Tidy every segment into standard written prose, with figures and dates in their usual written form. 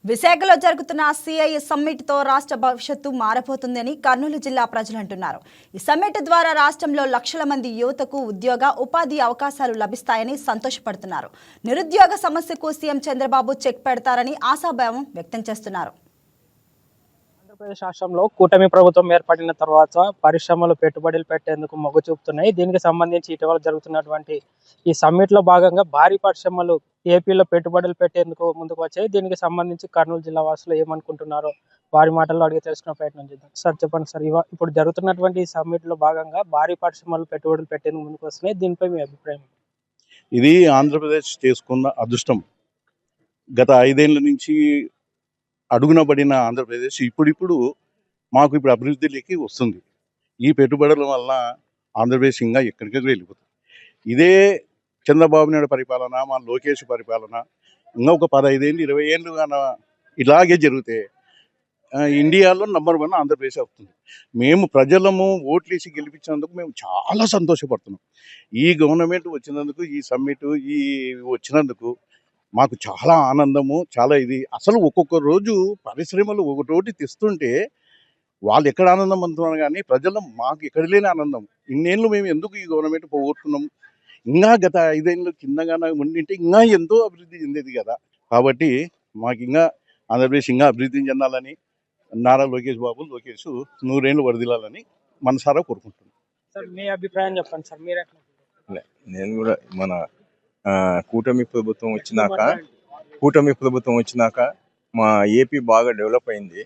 విశాఖలో జరుగుతున్న సిఐ సమ్మిట్తో రాష్ట్ర భవిష్యత్తు మారబోతుందని కర్నూలు జిల్లా ప్రజలు అంటున్నారు. ఈ సమ్మిట్ ద్వారా రాష్ట్రంలో లక్షల మంది యువతకు ఉద్యోగ ఉపాధి అవకాశాలు లభిస్తాయని సంతోషపడుతున్నారు. నిరుద్యోగ సమస్యకు సీఎం చంద్రబాబు చెక్ పెడతారని ఆశాభావం వ్యక్తం చేస్తున్నారు. ఆంధ్రప్రదేశ్ రాష్ట్రంలో కూటమి ప్రభుత్వం ఏర్పడిన తర్వాత పరిశ్రమలు పెట్టుబడులు పెట్టేందుకు మొగ్గు చూపుతున్నాయి. దీనికి సంబంధించి ఇటీవల జరుగుతున్నటువంటి ఈ సమ్మిట్ లో భాగంగా భారీ పరిశ్రమలు ఏపీలో పెట్టుబడులు పెట్టేందుకు ముందుకు వచ్చాయి. దీనికి సంబంధించి కర్నూలు జిల్లా వాసులు ఏమనుకుంటున్నారో వారి మాటల్లో అడిగి తెలుసుకునే ప్రయత్నం చేద్దాం. సార్ చెప్పండి సార్, ఇప్పుడు జరుగుతున్నటువంటి ఈ సమ్మిట్ లో భాగంగా భారీ పరిశ్రమలు పెట్టుబడులు పెట్టేందుకు ముందుకు వస్తున్నాయి. దీనిపై మీ అభిప్రాయం? ఇది ఆంధ్రప్రదేశ్ చేసుకున్న అదృష్టం. గత 5 ఏళ్ల నుంచి అడుగున పడిన ఆంధ్రప్రదేశ్ ఇప్పుడు అభివృద్ధిలోకి వస్తుంది. ఈ పెట్టుబడుల వల్ల ఆంధ్రప్రదేశ్ ఇంకా ఎక్కడికి వెళ్ళిపోతుంది. ఇదే చంద్రబాబు నాయుడు పరిపాలన, మా లోకేష్ పరిపాలన ఇంకా ఒక 15 ఏళ్ళు 20 ఏళ్ళు ఇలాగే జరిగితే ఇండియాలో నంబర్ 1 ఆంధ్రప్రదేశ్ అవుతుంది. మేము ప్రజలము ఓట్లేసి గెలిపించినందుకు మేము చాలా సంతోషపడుతున్నాం. ఈ గవర్నమెంట్ వచ్చినందుకు, ఈ సమ్మిట్ వచ్చినందుకు మాకు చాలా ఆనందము. చాలా ఇది అసలు ఒక్కొక్క రోజు పరిశ్రమలు ఒకటోటి తెస్తుంటే వాళ్ళు ఎక్కడ ఆనందం పొందుతున్నారు, కానీ ప్రజలు మాకు ఎక్కడ లేని ఆనందం. ఇన్నేళ్ళు మేము ఎందుకు ఈ గవర్నమెంట్ పోగొట్టుకున్నాం, ఇంకా గత 5 ఏళ్ళు కిందగా ఉండింటే ఇంకా ఎంతో అభివృద్ధి చెందేది కదా. కాబట్టి మాకు ఇంకా ఆంధ్రప్రదేశ్ ఇంకా అభివృద్ధి చెందాలని, నారా లోకేష్ 100 ఏళ్ళు వరదిల్లాలని మనసారా కోరుకుంటున్నాను. సార్ మీ అభిప్రాయం చెప్పండి సార్. మీరు నేను కూడా మన కూటమి ప్రభుత్వం వచ్చినాక మా ఏపీ బాగా డెవలప్ అయింది.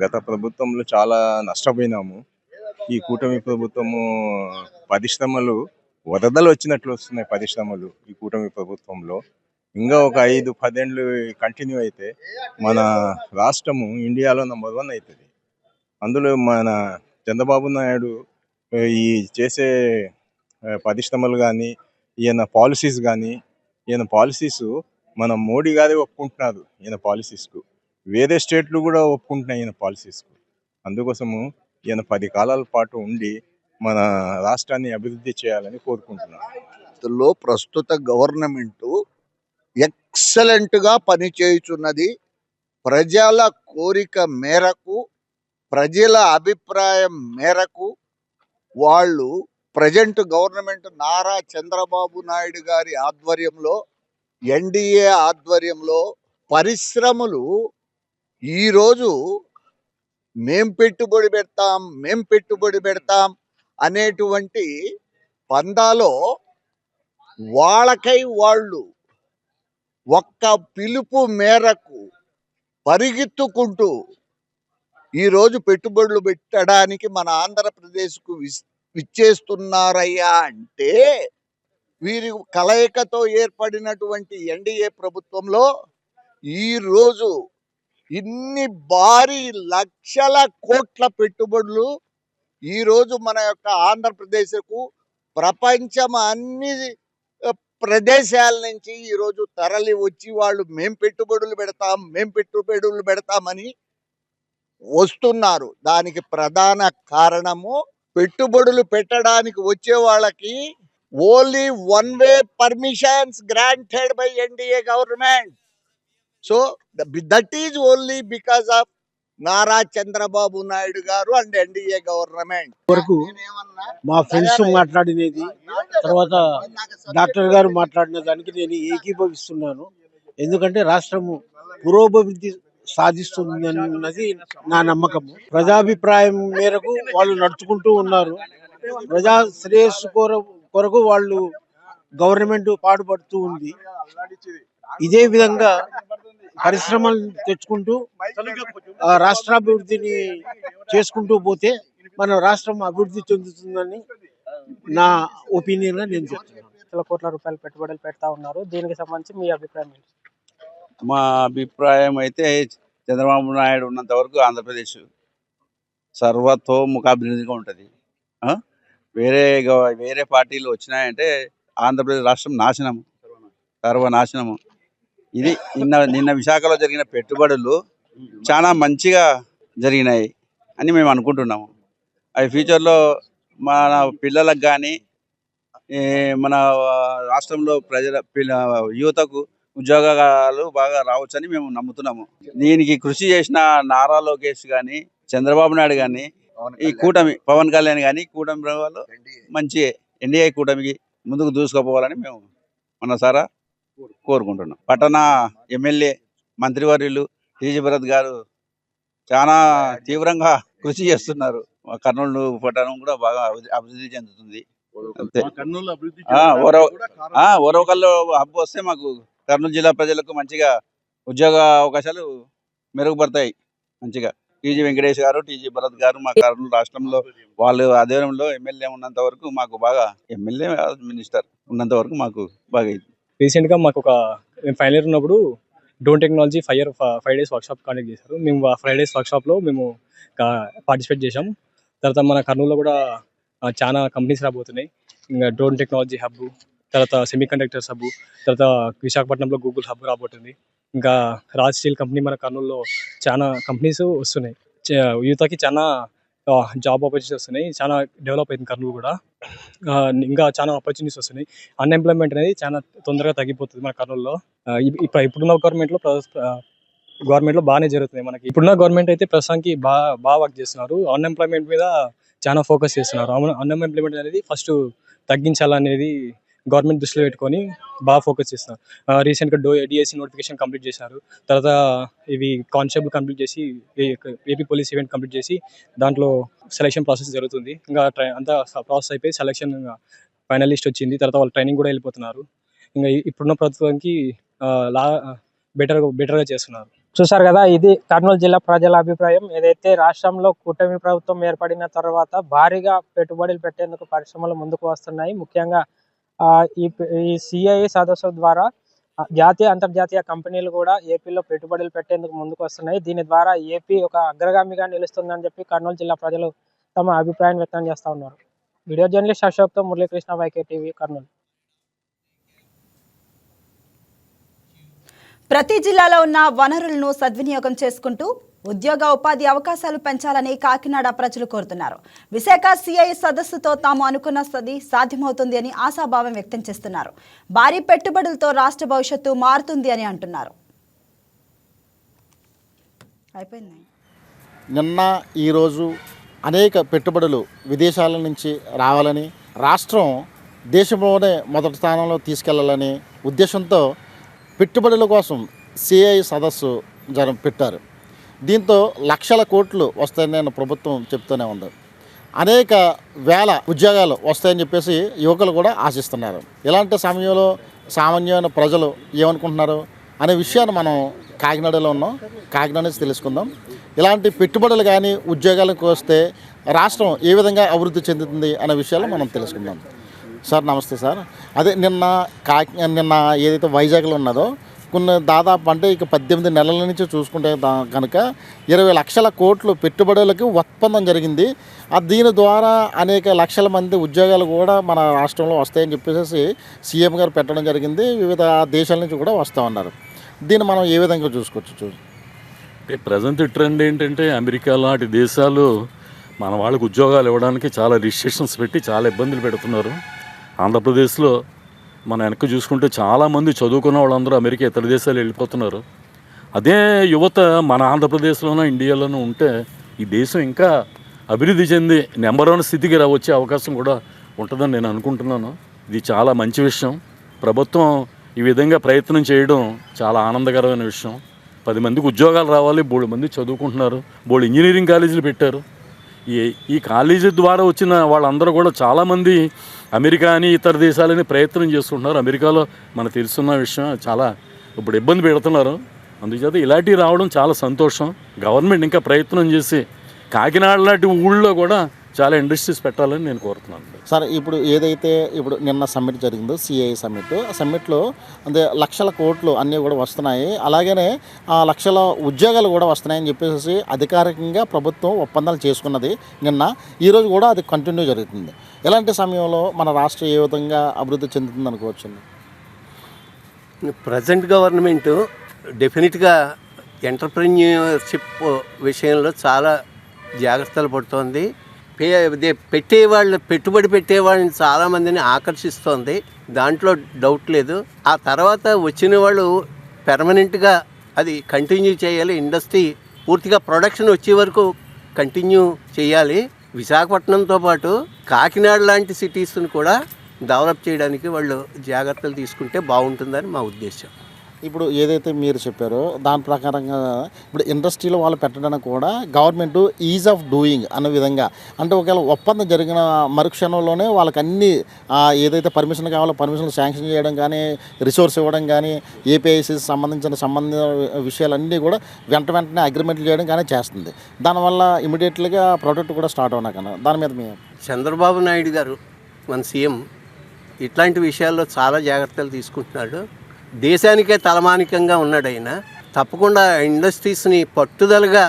గత ప్రభుత్వంలో చాలా నష్టపోయినాము. ఈ కూటమి ప్రభుత్వము పరిశ్రమలు వరదలు వచ్చినట్లు వస్తున్నాయి. పరిశ్రమలు ఈ కూటమి ప్రభుత్వంలో ఇంకా ఒక 5-10 ఏళ్ళు కంటిన్యూ అయితే మన రాష్ట్రము ఇండియాలో నంబర్ 1 అవుతుంది. అందులో మన చంద్రబాబు నాయుడు ఈ చేసే పరిశ్రమలు కానీ, ఈయన పాలసీస్ మన మోడీ గారే ఒప్పుకుంటున్నారు. ఈయన పాలసీస్కు వేరే స్టేట్లు కూడా ఒప్పుకుంటున్నాయి ఈయన పాలసీస్కు. అందుకోసము ఈయన 10 కాలాల పాటు ఉండి మన రాష్ట్రాన్ని అభివృద్ధి చేయాలని కోరుకుంటున్నాను. ప్రస్తుత గవర్నమెంటు ఎక్సలెంట్గా పనిచేయుచున్నది. ప్రజల కోరిక మేరకు, ప్రజల అభిప్రాయం మేరకు వాళ్ళు ప్రజెంట్ గవర్నమెంట్ నారా చంద్రబాబు నాయుడు గారి ఆధ్వర్యంలో, ఎన్డీఏ ఆధ్వర్యంలో పరిశ్రమలు ఈరోజు మేం పెట్టుబడి పెడతాం అనేటువంటి పందాలో వాళ్ళకై వాళ్ళు ఒక్క పిలుపు మేరకు పరిగెత్తుకుంటూ ఈరోజు పెట్టుబడులు పెట్టడానికి మన ఆంధ్రప్రదేశ్కు విచ్చేస్తున్నారయ్యా అంటే, వీరి కలయికతో ఏర్పడినటువంటి ఎన్డీఏ ప్రభుత్వంలో ఈరోజు ఇన్ని భారీ లక్షల కోట్ల పెట్టుబడులు ఈరోజు మన యొక్క ఆంధ్రప్రదేశ్కు ప్రపంచం అన్ని ప్రదేశాల నుంచి ఈరోజు తరలి వచ్చి వాళ్ళు మేం పెట్టుబడులు పెడతామని వస్తున్నారు. దానికి ప్రధాన కారణము, పెట్టుబడులు పెట్టడానికి వచ్చే వాళ్ళకి only 1 way permissions granted by NDA government. So that is only because of Nara Chandrababu Naidu గారు అండ్ ఎన్డీఏ గవర్నమెంట్. వరకు మా ఫ్రెండ్స్ మాట్లాడినది, తర్వాత డాక్టర్ గారు మాట్లాడిన దానికి నేను ఏకీభవిస్తున్నాను. ఎందుకంటే రాష్ట్రము పురోభివృద్ధి సాధిస్తుంది అన్నది నా నమ్మకము. ప్రజాభిప్రాయం మేరకు వాళ్ళు నడుచుకుంటూ ఉన్నారు. ప్రజా శ్రేయస్సు కొరకు వాళ్ళు గవర్నమెంట్ పాటుపడుతూ ఉంది. ఇదే విధంగా పరిశ్రమలు తెచ్చుకుంటూ రాష్ట్రాభివృద్ధిని చేసుకుంటూ పోతే మన రాష్ట్రం అభివృద్ధి చెందుతుందని నా ఒపీనియన్ గా నేను చెప్తున్నాను. లక్షల కోట్ల రూపాయలు పెట్టుబడులు పెడతా ఉన్నారు. దీనికి సంబంధించి మీ అభిప్రాయం ఏంటి? మా అభిప్రాయం అయితే చంద్రబాబు నాయుడు ఉన్నంత వరకు ఆంధ్రప్రదేశ్ సర్వతోముఖాభివృద్ధిగా ఉంటుంది. వేరే పార్టీలు వచ్చినాయంటే ఆంధ్రప్రదేశ్ రాష్ట్రం సర్వనాశనము. ఇది నిన్న విశాఖలో జరిగిన పెట్టుబడులు చాలా మంచిగా జరిగినాయి అని మేము అనుకుంటున్నాము. అవి ఫ్యూచర్లో మన పిల్లలకు కానీ, మన రాష్ట్రంలో యువతకు ఉద్యోగాలు బాగా రావచ్చని మేము నమ్ముతున్నాము. దీనికి కృషి చేసిన నారా లోకేష్ కానీ, చంద్రబాబు నాయుడు కానీ, ఈ కూటమి పవన్ కళ్యాణ్ కానీ, కూటమి వాళ్ళు మంచి ఎన్డీఏ కూటమికి ముందుకు దూసుకుపోవాలని మేము మనసారా కోరుకుంటున్నాం. పట్టణ ఎమ్మెల్యే మంత్రివర్యులు టీజీ భరత్ గారు చాలా తీవ్రంగా కృషి చేస్తున్నారు. కర్నూలు పట్టణం కూడా బాగా అభివృద్ధి చెందుతుంది. అంతే. ఓరవకల్లో హబ్ వస్తే మాకు కర్నూలు జిల్లా ప్రజలకు మంచిగా ఉద్యోగ అవకాశాలు మెరుగుపడతాయి. మంచిగా టీజీ వెంకటేష్ గారు, టీజీ భరత్ గారు మా కర్నూలు రాష్ట్రంలో వాళ్ళు ఆధ్వర్యంలో ఎమ్మెల్యే ఉన్నంత వరకు మాకు బాగా, ఎమ్మెల్యే మినిస్టర్ ఉన్నంత వరకు మాకు బాగా. రీసెంట్గా మాకు ఒక ఫైనల్ ఇయర్ ఉన్నప్పుడు drone technology 5 days workshop conduct చేశారు. మేము 5 days వర్క్షాప్లో మేము పార్టిసిపేట్ చేసాం. తర్వాత మన కర్నూలులో కూడా చాలా కంపెనీస్ రాబోతున్నాయి. ఇంకా డ్రోన్ టెక్నాలజీ హబ్, తర్వాత సెమీ కండక్టర్స్ హబ్, తర్వాత విశాఖపట్నంలో గూగుల్ హబ్ రాబోతుంది. ఇంకా రాజ్ స్టీల్ కంపెనీ మన కర్నూలులో చాలా కంపెనీస్ వస్తున్నాయి. యూత్కి చాలా జాబ్ ఆపర్చునిటీస్ వస్తున్నాయి. చాలా డెవలప్ అయింది కర్నూలు కూడా. ఇంకా చాలా ఆపర్చునిటీస్ వస్తున్నాయి. అన్ఎంప్లాయ్మెంట్ అనేది చాలా తొందరగా తగ్గిపోతుంది మన కర్నూలులో. ఇప్పుడున్న గవర్నమెంట్లో బాగానే జరుగుతుంది. మనకి ఇప్పుడున్న గవర్నమెంట్ అయితే ప్రస్తుతానికి బాగా వర్క్ చేస్తున్నారు. అన్ఎంప్లాయ్మెంట్ మీద చాలా ఫోకస్ చేస్తున్నారు. అన్ఎంప్లాయ్మెంట్ అనేది ఫస్ట్ తగ్గించాలనేది గవర్నమెంట్ దృష్టిలో పెట్టుకొని బాగా ఫోకస్ చేస్తున్నారు. రీసెంట్గా డిఎస్సి నోటిఫికేషన్ కంప్లీట్ చేశారు. తర్వాత ఇవి కానిస్టేబుల్ కంప్లీట్ చేసి, ఏపీ పోలీస్ ఈవెంట్ కంప్లీట్ చేసి దాంట్లో సెలక్షన్ ప్రాసెస్ జరుగుతుంది. ఇంకా అంతా ప్రాసెస్ అయిపోయి సెలక్షన్ ఫైనల్ లిస్ట్ వచ్చింది. తర్వాత వాళ్ళు ట్రైనింగ్ కూడా వెళ్ళిపోతున్నారు. ఇంకా ఇప్పుడున్న ప్రభుత్వానికి బెటర్గా చేస్తున్నారు. చూసారు కదా, ఇది కర్నూలు జిల్లా ప్రజల అభిప్రాయం. ఏదైతే రాష్ట్రంలో కూటమి ప్రభుత్వం ఏర్పడిన తర్వాత భారీగా పెట్టుబడులు పెట్టేందుకు పరిశ్రమలు ముందుకు వస్తున్నాయి. ముఖ్యంగా ఈ సిఐ సదస్సు ద్వారా జాతీయ అంతర్జాతీయ కంపెనీలు కూడా ఏపీలో పెట్టుబడులు పెట్టేందుకు ముందుకు వస్తున్నాయి. దీని ద్వారా ఏపీ ఒక అగ్రగామిగా నిలుస్తుందని చెప్పి కర్నూలు జిల్లా ప్రజలు తమ అభిప్రాయం వ్యక్తం చేస్తూ ఉన్నారు. వీడియో జర్నలిస్ట్ అశోక్తో మురళీకృష్ణ, వైకే టీవీ, కర్నూలు. ప్రతి జిల్లాలో ఉన్న వనరులను సద్వినియోగం చేసుకుంటూ ఉద్యోగ ఉపాధి అవకాశాలు పెంచాలని కాకినాడ ప్రజలు కోరుతున్నారు. విశాఖ సిఐ సదస్సుతో తాము అనుకున్నది సాధ్యమవుతుంది అని ఆశాభావం వ్యక్తం చేస్తున్నారు. భారీ పెట్టుబడులతో రాష్ట్ర భవిష్యత్తు మారుతుంది అని అంటున్నారు. అయిపోయింది. నిన్న ఈరోజు అనేక పెట్టుబడులు విదేశాల నుంచి రావాలని, రాష్ట్రం దేశంలోనే మొదటి స్థానంలో తీసుకెళ్లాలని ఉద్దేశంతో పెట్టుబడుల కోసం సిఐ సదస్సు పెట్టారు. దీంతో లక్షల కోట్లు వస్తాయని నేను ప్రభుత్వం చెప్తూనే ఉంది. అనేక వేల ఉద్యోగాలు వస్తాయని చెప్పేసి యువకులు కూడా ఆశిస్తున్నారు. ఇలాంటి సమయంలో సామాన్యమైన ప్రజలు ఏమనుకుంటున్నారు అనే విషయాన్ని మనం కాకినాడలో ఉన్నాం. కాకినాడ నుంచి తెలుసుకుందాం. ఇలాంటి పెట్టుబడులు కానీ ఉద్యోగాలకు వస్తే రాష్ట్రం ఏ విధంగా అభివృద్ధి చెందుతుంది అనే విషయాలు మనం తెలుసుకుందాం. సార్ నమస్తే సార్. అదే నిన్న ఏదైతే వైజాగ్లో ఉన్నదో దాదాపు అంటే ఇక 18 నెలల నుంచి చూసుకుంటే కనుక 20 లక్షల కోట్లు పెట్టుబడులకు ఒప్పందం జరిగింది. దీని ద్వారా అనేక లక్షల మంది ఉద్యోగాలు కూడా మన రాష్ట్రంలో వస్తాయని చెప్పేసి సీఎం గారు పెట్టడం జరిగింది. వివిధ దేశాల నుంచి కూడా వస్తూ ఉన్నారు. దీన్ని మనం ఏ విధంగా చూసుకోవచ్చు? ప్రజెంట్ ట్రెండ్ ఏంటంటే అమెరికా లాంటి దేశాలు మన వాళ్ళకి ఉద్యోగాలు ఇవ్వడానికి చాలా రిస్ట్రిక్షన్స్ పెట్టి చాలా ఇబ్బందులు పెడుతున్నారు. ఆంధ్రప్రదేశ్లో మనం వెనక్కి చూసుకుంటే చాలామంది చదువుకున్న వాళ్ళందరూ అమెరికా ఇతర దేశాలు వెళ్ళిపోతున్నారు. అదే యువత మన ఆంధ్రప్రదేశ్లోనూ ఇండియాలోనూ ఉంటే ఈ దేశం ఇంకా అభివృద్ధి చెంది నెంబర్ 1 స్థితికి వచ్చే అవకాశం కూడా ఉంటుందని నేను అనుకుంటున్నాను. ఇది చాలా మంచి విషయం. ప్రభుత్వం ఈ విధంగా ప్రయత్నం చేయడం చాలా ఆనందకరమైన విషయం. 10 మందికి ఉద్యోగాలు రావాలి, 3 మంది చదువుకుంటున్నారు, 3 ఇంజనీరింగ్ కాలేజీలు పెట్టారు. ఈ కాలేజీ ద్వారా వచ్చిన వాళ్ళందరూ కూడా చాలామంది అమెరికా అని ఇతర దేశాలని ప్రయత్నం చేసుకుంటున్నారు. అమెరికాలో మనకు తెలుసున్న విషయం చాలా ఇప్పుడు ఇబ్బంది పెడుతున్నారు. అందుచేత ఇలాంటివి రావడం చాలా సంతోషం. గవర్నమెంట్ ఇంకా ప్రయత్నం చేసి కాకినాడ లాంటి ఊళ్ళో కూడా చాలా ఇండస్ట్రీస్ పెట్టాలని నేను కోరుతున్నాను. సార్ ఇప్పుడు ఏదైతే ఇప్పుడు నిన్న సమ్మిట్ జరిగిందో సిఐ సమ్మిట్, ఆ సమ్మిట్లో అంటే లక్షల కోట్లు అన్నీ కూడా వస్తున్నాయి, అలాగనే లక్షల ఉద్యోగాలు కూడా వస్తున్నాయని చెప్పేసి అధికారికంగా ప్రభుత్వం ఒప్పందాలు చేసుకున్నది నిన్న. ఈరోజు కూడా అది కంటిన్యూ జరుగుతుంది. ఇలాంటి సమయంలో మన రాష్ట్రం ఏ విధంగా అభివృద్ధి చెందుతుంది అనుకోవచ్చు? ప్రజెంట్ గవర్నమెంట్ డెఫినెట్గా ఎంటర్ప్రెన్యూర్షిప్ విషయంలో చాలా జాగ్రత్తలు పడుతోంది. పెట్టుబడి పెట్టేవాళ్ళని చాలామందిని ఆకర్షిస్తోంది, దాంట్లో డౌట్ లేదు. ఆ తర్వాత వచ్చిన వాళ్ళు పెర్మనెంట్గా అది కంటిన్యూ చేయాలి. ఇండస్ట్రీ పూర్తిగా ప్రొడక్షన్ వచ్చే వరకు కంటిన్యూ చేయాలి. విశాఖపట్నంతో పాటు కాకినాడ లాంటి సిటీస్ని కూడా డెవలప్ చేయడానికి వాళ్ళు జాగ్రత్తలు తీసుకుంటే బాగుంటుందని మా ఉద్దేశం. ఇప్పుడు ఏదైతే మీరు చెప్పారో దాని ప్రకారంగా ఇప్పుడు ఇండస్ట్రీలో వాళ్ళు పెట్టడానికి కూడా గవర్నమెంట్ ఈజ్ ఆఫ్ డూయింగ్ అనే విధంగా, అంటే ఒకవేళ ఒప్పందం జరిగిన మరుక్షణంలోనే వాళ్ళకి అన్ని ఏదైతే పర్మిషన్ కావాలో పర్మిషన్ శాంక్షన్ చేయడం కానీ, రిసోర్స్ ఇవ్వడం కానీ, ఏపీఐసి సంబంధించిన విషయాలన్నీ కూడా వెంటనే అగ్రిమెంట్లు చేయడం కానీ చేస్తుంది. దానివల్ల ఇమీడియట్లీగా ప్రొడక్ట్ కూడా స్టార్ట్ అవునా కన్నా దాని మీద మేము చంద్రబాబు నాయుడు గారు మన సీఎం ఇట్లాంటి విషయాల్లో చాలా జాగ్రత్తలు తీసుకుంటున్నాడు. దేశానికే తలమానికంగా ఉన్నాడు ఆయన. తప్పకుండా ఇండస్ట్రీస్ని పట్టుదలగా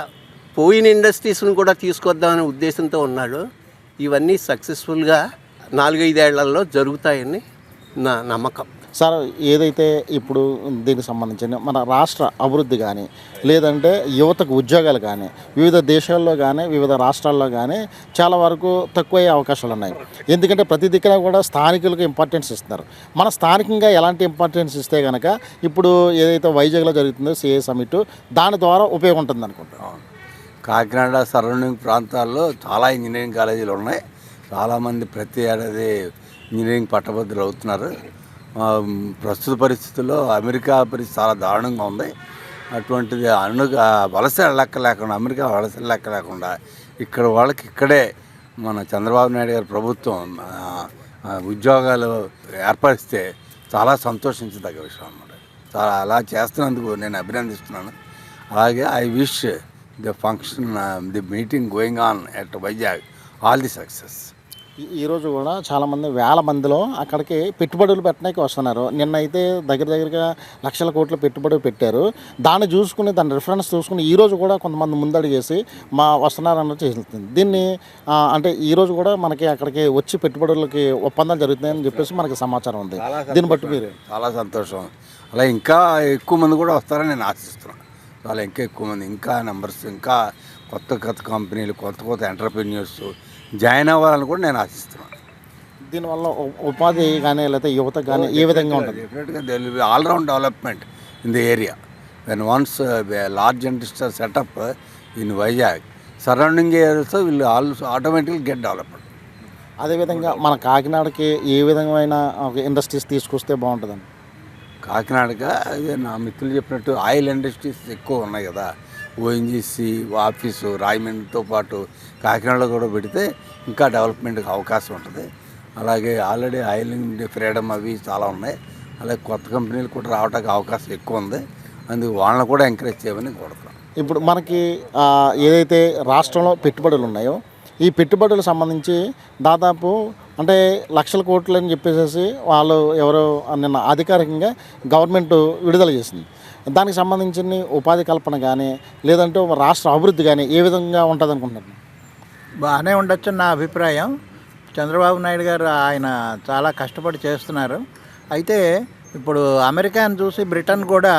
పోయిన ఇండస్ట్రీస్ని కూడా తీసుకొద్దామనే ఉద్దేశంతో ఉన్నాడు. ఇవన్నీ సక్సెస్ఫుల్గా 4-5 ఏళ్లలో జరుగుతాయని నా నమ్మకం. సార్, ఏదైతే ఇప్పుడు దీనికి సంబంధించిన మన రాష్ట్ర అభివృద్ధి కానీ, లేదంటే యువతకు ఉద్యోగాలు కానీ వివిధ దేశాల్లో కానీ వివిధ రాష్ట్రాల్లో కానీ చాలా వరకు తక్కువయ్యే అవకాశాలు ఉన్నాయి. ఎందుకంటే ప్రతి దిక్కున కూడా స్థానికులకు ఇంపార్టెన్స్ ఇస్తున్నారు. మన స్థానికంగా ఎలాంటి ఇంపార్టెన్స్ ఇస్తే కనుక ఇప్పుడు ఏదైతే వైజాగ్లో జరుగుతుందో సిఏ సమిట్, దాని ద్వారా ఉపయోగం ఉంటుంది అనుకుంటున్నాం. కాకినాడ సరౌండింగ్ ప్రాంతాల్లో చాలా ఇంజనీరింగ్ కాలేజీలు ఉన్నాయి. చాలామంది ప్రతి ఏడాది ఇంజనీరింగ్ పట్టభద్రులు అవుతున్నారు. ప్రస్తుత పరిస్థితుల్లో అమెరికా పరిస్థితి చాలా దారుణంగా ఉంది. అటువంటిది వలస లెక్క లేకుండా, అమెరికా వలస లెక్క లేకుండా ఇక్కడ వాళ్ళకి ఇక్కడే మన చంద్రబాబు నాయుడు గారి ప్రభుత్వం ఉద్యోగాలు ఏర్పరిస్తే చాలా సంతోషించదగ్గ విషయం అన్నమాట. చాలా అలా చేస్తున్నందుకు నేను అభినందిస్తున్నాను. అలాగే I wish the function, the meeting going on at Vizag all the success. ఈరోజు కూడా చాలామంది వేల మందిలో అక్కడికి పెట్టుబడులు పెట్టడానికి వస్తున్నారు. నిన్నైతే దగ్గరగా లక్షల కోట్ల పెట్టుబడులు పెట్టారు. దాన్ని చూసుకుని, దాని రిఫరెన్స్ చూసుకుని ఈరోజు కూడా కొంతమంది ముందడుగేసి వస్తున్నారు అన్నట్టు చేస్తుంది. దీన్ని అంటే ఈరోజు కూడా మనకి అక్కడికి వచ్చి పెట్టుబడులకి ఒప్పందాలు జరుగుతున్నాయని చెప్పేసి మనకి సమాచారం ఉంది. దీన్ని బట్టి మీరు చాలా సంతోషం. అలా ఇంకా ఎక్కువ మంది కూడా వస్తారని నేను ఆశిస్తున్నాను. చాలా ఇంకా ఎక్కువ మంది, ఇంకా నెంబర్స్, ఇంకా కొత్త కంపెనీలు, కొత్త ఎంటర్ప్రెన్యూర్స్ జాయిన్ అవ్వాలని కూడా నేను ఆశిస్తున్నాను. దీనివల్ల ఉపాధి కానీ లేకపోతే యువతకు కానీ ఏ విధంగా ఉంటుంది? డెఫినెట్గా they will be all round development in the area. When once large industrial setup in Vizag, surrounding areas will also ఆటోమేటిక్గా గెట్ డెవలప్డ్. అదేవిధంగా మన కాకినాడకి ఏ విధమైన ఇండస్ట్రీస్ తీసుకొస్తే బాగుంటుందండి? కాకినాడగా అదే నా మిత్రులు చెప్పినట్టు ఆయిల్ ఇండస్ట్రీస్ ఎక్కువ ఉన్నాయి కదా. ఓఎన్జీసీ ఆఫీసు రాయమండ్రితో పాటు కాకినాడలో కూడా పెడితే ఇంకా డెవలప్మెంట్కి అవకాశం ఉంటుంది. అలాగే ఆల్రెడీ ఆయిల్ ఫ్రీడమ్ అవి చాలా ఉన్నాయి. అలాగే కొత్త కంపెనీలు కూడా రావడానికి అవకాశం ఎక్కువ ఉంది. అందుకు వాళ్ళని కూడా ఎంకరేజ్ చేయమని కోరుతున్నాం. ఇప్పుడు మనకి ఏదైతే రాష్ట్రంలో పెట్టుబడులు ఉన్నాయో ఈ పెట్టుబడులకు సంబంధించి దాదాపు అంటే లక్షల కోట్లు అని చెప్పేసి వాళ్ళు ఎవరో నిన్న అధికారికంగా గవర్నమెంట్ విడుదల చేసింది. దానికి సంబంధించిన ఉపాధి కల్పన కానీ లేదంటే రాష్ట్ర అభివృద్ధి కానీ ఏ విధంగా ఉంటుంది అనుకుంటున్నారు? బాగానే ఉండొచ్చు నా అభిప్రాయం. చంద్రబాబు నాయుడు గారు ఆయన చాలా కష్టపడి చేస్తున్నారు. అయితే ఇప్పుడు అమెరికాను చూసి బ్రిటన్ కూడా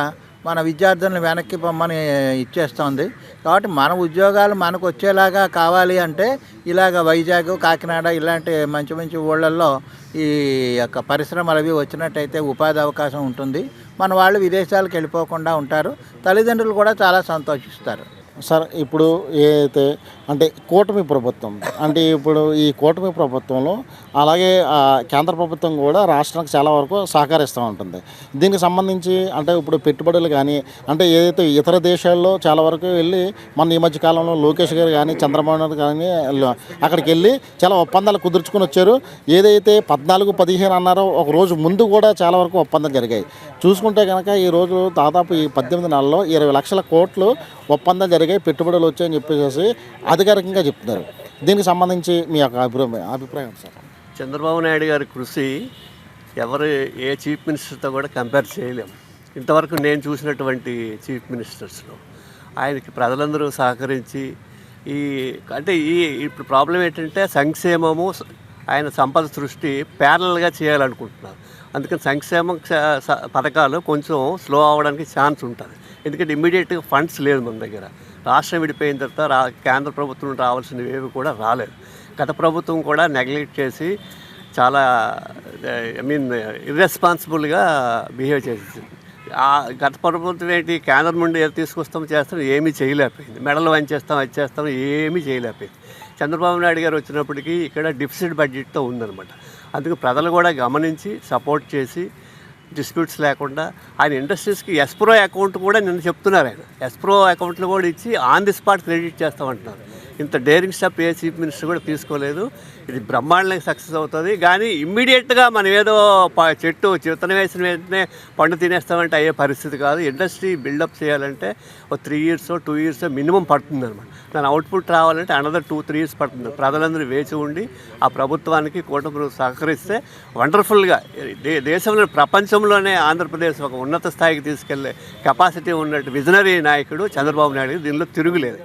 మన విద్యార్థులను వెనక్కి పొమ్మని ఇచ్చేస్తోంది. కాబట్టి మన ఉద్యోగాలు మనకు వచ్చేలాగా కావాలి అంటే ఇలాగ వైజాగ్, కాకినాడ ఇలాంటి మంచి మంచి ఊళ్ళల్లో ఈ యొక్క పరిశ్రమలు అవి వచ్చినట్టయితే ఉపాధి అవకాశం ఉంటుంది. మన వాళ్ళు విదేశాలకు వెళ్ళిపోకుండా ఉంటారు. తల్లిదండ్రులు కూడా చాలా సంతోషిస్తారు. సార్, ఇప్పుడు ఏదైతే అంటే కూటమి ప్రభుత్వం అంటే ఇప్పుడు ఈ కూటమి ప్రభుత్వంలో అలాగే కేంద్ర ప్రభుత్వం కూడా రాష్ట్రానికి చాలా వరకు సహకరిస్తూ ఉంటుంది. దీనికి సంబంధించి అంటే ఇప్పుడు పెట్టుబడులు కానీ అంటే ఏదైతే ఇతర దేశాల్లో చాలా వరకు వెళ్ళి మన ఈ మధ్య కాలంలో లోకేష్ గారు కానీ చంద్రబాబు నాయుడు కానీ అక్కడికి వెళ్ళి చాలా ఒప్పందాలు కుదుర్చుకుని వచ్చారు. ఏదైతే 14-15 అన్నారో ఒక రోజు ముందు కూడా చాలా వరకు ఒప్పందాలు జరిగాయి. చూసుకుంటే కనుక ఈరోజు దాదాపు ఈ 18 నెలల్లో 20 లక్షల కోట్లు ఒప్పందాలు జరిగాయి, పెట్టుబడులు వచ్చాయని చెప్పేసి అధికారికంగా చెప్తున్నారు. దీనికి సంబంధించి మీ యొక్క అభిప్రాయం సార్? చంద్రబాబు నాయుడు గారి కృషి ఎవరు ఏ చీఫ్ మినిస్టర్తో కూడా కంపేర్ చేయలేము. ఇంతవరకు నేను చూసినటువంటి చీఫ్ మినిస్టర్స్లో ఆయనకి ప్రజలందరూ సహకరించి ఇప్పుడు ప్రాబ్లం ఏంటంటే సంక్షేమము, ఆయన సంపద సృష్టి ప్యారలల్గా చేయాలనుకుంటున్నారు. అందుకని సంక్షేమ పథకాలు కొంచెం స్లో అవ్వడానికి ఛాన్స్ ఉంటుంది. ఎందుకంటే ఇమ్మీడియట్గా ఫండ్స్ లేదు మన దగ్గర. రాష్ట్రం విడిపోయిన తర్వాత కేంద్ర ప్రభుత్వం రావాల్సినవి ఏవి కూడా రాలేదు. గత ప్రభుత్వం కూడా నెగ్లెక్ట్ చేసి చాలా ఇర్రెస్పాన్సిబుల్గా బిహేవ్ చేసేసింది. ఆ గత ప్రభుత్వం ఏంటి, కేంద్రం నుండి ఏది తీసుకొస్తాం చేస్తాం, ఏమీ చేయలేకపోయింది. మెడలు వంచేస్తాం అది చేస్తాం, ఏమీ చేయలేకపోయింది. చంద్రబాబు నాయుడు గారు వచ్చినప్పటికీ ఇక్కడ డిఫిసిట్ బడ్జెట్తో ఉందన్నమాట. అందుకు ప్రజలు కూడా గమనించి సపోర్ట్ చేసి డిస్ప్యూట్స్ లేకుండా ఆయన ఇండస్ట్రీస్కి ఎస్ప్రో అకౌంట్ కూడా నిన్న చెప్తున్నారు. ఆయన ఎస్ప్రో అకౌంట్లు కూడా ఇచ్చి ఆన్ ది స్పాట్ క్రెడిట్ చేస్తామంటున్నారు. ఇంత డేరింగ్ స్టెప్ ఏ చీఫ్ మినిస్టర్ కూడా తీసుకోలేదు. ఇది బ్రహ్మాండంగా సక్సెస్ అవుతుంది. కానీ ఇమ్మీడియట్గా మనం ఏదో చెట్టు విత్తనం వేసిన వెంటనే పండు తినేస్తామంటే అయ్యే పరిస్థితి కాదు. ఇండస్ట్రీ బిల్డప్ చేయాలంటే ఒక 3 years 2 years మినిమం పడుతుంది అనమాట. దాని అవుట్పుట్ రావాలంటే అనదర్ 2-3 years పడుతుంది. ప్రజలందరూ వేచి ఉండి ఆ ప్రభుత్వానికి కూటమి సహకరిస్తే వండర్ఫుల్గా దేశంలో ప్రపంచంలోనే ఆంధ్రప్రదేశ్ ఒక ఉన్నత స్థాయికి తీసుకెళ్లే కెపాసిటీ ఉన్నట్టు విజనరీ నాయకుడు చంద్రబాబు నాయుడు. దీనిలో తిరుగులేదు.